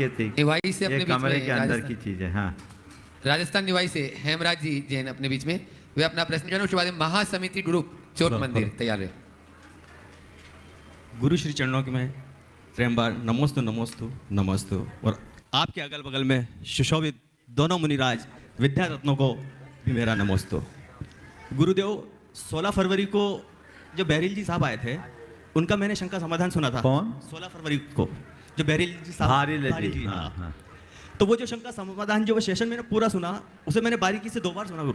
निवाई से अपने ये बीच कमरे में के अंदर की चीज है। हाँ, राजस्थान निवाई से हेमराज जी जैन अपने बीच में, वे अपना प्रश्न करें। उसके बाद महासमिति ग्रुप चोट मंदिर तैयार है। गुरु श्री चरणों के में प्रेम बार नमोस्तु नमोस्तु नमोस्तु। और आपके अगल बगल में सुशोभित दोनों मुनिराज विद्या रत्नों को भी मेरा नमोस्तु। गुरुदेव 16 फरवरी को जो बहरील जी साहब आए थे, उनका मैंने शंका समाधान सुना था। कौन? 16 फरवरी को जो बहरील जी साहब, भारी जी, हाँ, हाँ। तो वो जो शंका समाधान जो वो सेशन मैंने पूरा सुना, उसे मैंने बारीकी से 2 बार सुना।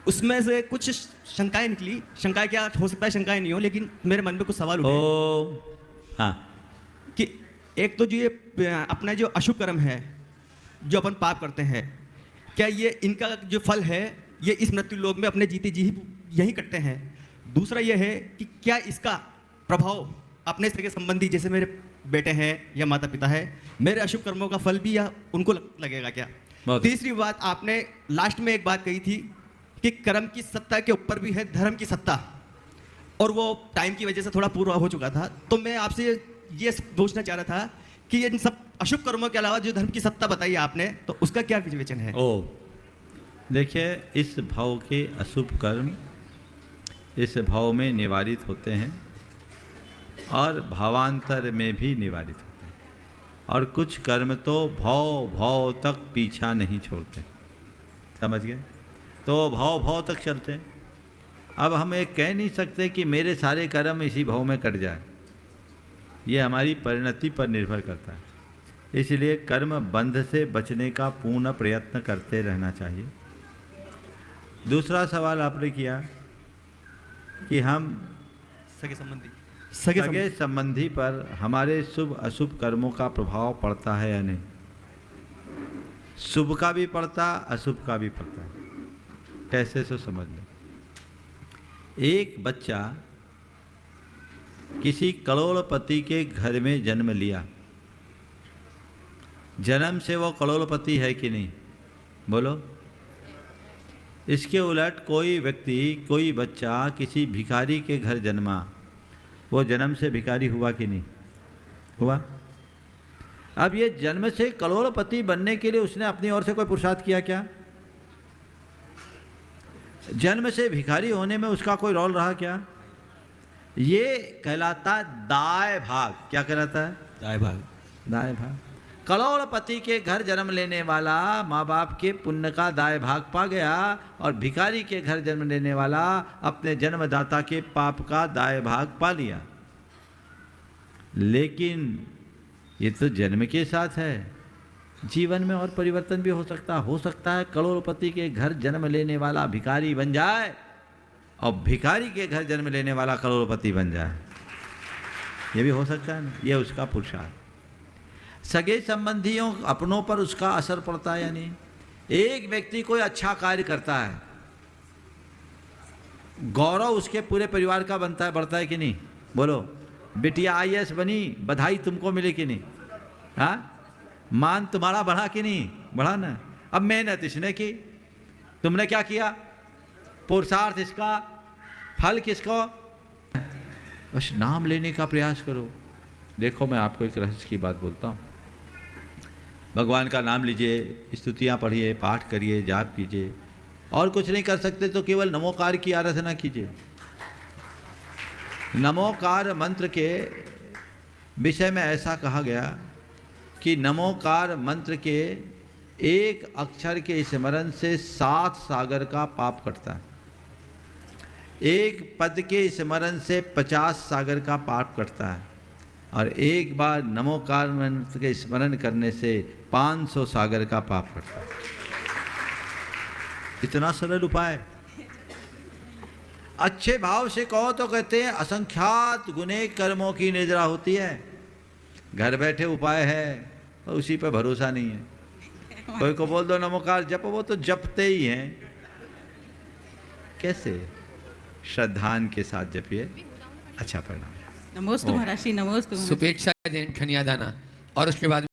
उसमें से कुछ शंकाएं निकली। शंकाएं क्या हो सकता है, शंकाएं नहीं हो, लेकिन मेरे मन में कुछ सवाल उठे। हाँ, कि एक तो जो ये अपना जो अशुभ कर्म है, जो अपन पाप करते हैं, क्या ये इनका जो फल है ये इस मृत्यु लोक में अपने जीते जी यही करते हैं? दूसरा ये है कि क्या इसका प्रभाव अपने सगे संबंधी जैसे मेरे बेटे हैं या माता पिता है, मेरे अशुभ कर्मों का फल भी या उनको लगेगा क्या? तीसरी बात, आपने लास्ट में एक बात कही थी कि कर्म की सत्ता के ऊपर भी है धर्म की सत्ता, और वो टाइम की वजह से थोड़ा पूरा हो चुका था। तो मैं आपसे ये पूछना चाह रहा था कि इन सब अशुभ कर्मों के अलावा जो धर्म की सत्ता बताई आपने, तो उसका क्या विवेचन है? देखिए, इस भाव के अशुभ कर्म इस भाव में निवारित होते हैं और भावांतर में भी निवारित होते हैं, और कुछ कर्म तो भाव तक पीछा नहीं छोड़ते। समझ गए? तो भाव तक चलते हैं। अब हम ये कह नहीं सकते कि मेरे सारे कर्म इसी भाव में कट जाए, ये हमारी परिणति पर निर्भर करता है। इसलिए कर्म बंध से बचने का पूर्ण प्रयत्न करते रहना चाहिए। दूसरा सवाल आपने किया कि हम सगे संबंधी पर हमारे शुभ अशुभ कर्मों का प्रभाव पड़ता है या नहीं। शुभ का भी पड़ता, अशुभ का भी पड़ता है। कैसे से समझ लो। एक बच्चा किसी करोड़पति के घर में जन्म लिया, जन्म से वो करोड़पति है कि नहीं? बोलो। इसके उलट कोई व्यक्ति, कोई बच्चा किसी भिखारी के घर जन्मा, वो जन्म से भिखारी हुआ कि नहीं हुआ? अब ये जन्म से करोड़पति बनने के लिए उसने अपनी ओर से कोई पुरुषार्थ किया क्या? जन्म से भिखारी होने में उसका कोई रोल रहा क्या? ये कहलाता दाय भाग। क्या कहलाता है? दाय भाग। दाय भाग। करोड़पति के घर जन्म लेने वाला माँ बाप के पुण्य का दाय भाग पा गया, और भिखारी के घर जन्म लेने वाला अपने जन्मदाता के पाप का दाय भाग पा लिया। लेकिन ये तो जन्म के साथ है, जीवन में और परिवर्तन भी हो सकता है करोड़पति के घर जन्म लेने वाला भिखारी बन जाए, और भिखारी के घर जन्म लेने वाला करोड़पति बन जाए। ये भी हो सकता है ना। ये उसका पुरुषार्थ। सगे संबंधियों अपनों पर उसका असर पड़ता है या नहीं? एक व्यक्ति कोई अच्छा कार्य करता है, गौरव उसके पूरे परिवार का बनता है, बढ़ता है कि नहीं? बोलो। बिटिया IAS बनी, बधाई तुमको मिले कि नहीं? हाँ, मान तुम्हारा बढ़ा कि नहीं? बढ़ा ना। अब मेहनत इसने की, तुमने क्या किया? पुरुषार्थ इसका, फल किसको? बस नाम लेने का प्रयास करो। देखो, मैं आपको एक रहस्य की बात बोलता हूँ। भगवान का नाम लीजिए, स्तुतियाँ पढ़िए, पाठ करिए, जाप कीजिए, और कुछ नहीं कर सकते तो केवल नमोकार की आराधना कीजिए। नमोकार मंत्र के विषय में ऐसा कहा गया कि नमोकार मंत्र के एक अक्षर के स्मरण से 7 सागर का पाप कटता है। एक पद के स्मरण से 50 सागर का पाप कटता है, और एक बार नमोकार मंत्र के स्मरण करने से 500 सागर का पाप कटता है। इतना सरल उपाय। अच्छे भाव से कहो तो कहते हैं असंख्यात गुने कर्मों की निद्रा होती है। घर बैठे उपाय है और उसी पर भरोसा नहीं है। कोई को बोल दो नमोकार जप, वो तो जपते ही हैं। कैसे? श्रद्धान के साथ जपिए। अच्छा, प्रणाम। नमोस्तु महर्षि, नमोस्तु। सुपेक्षा जैन खनियादाना, और उसके बाद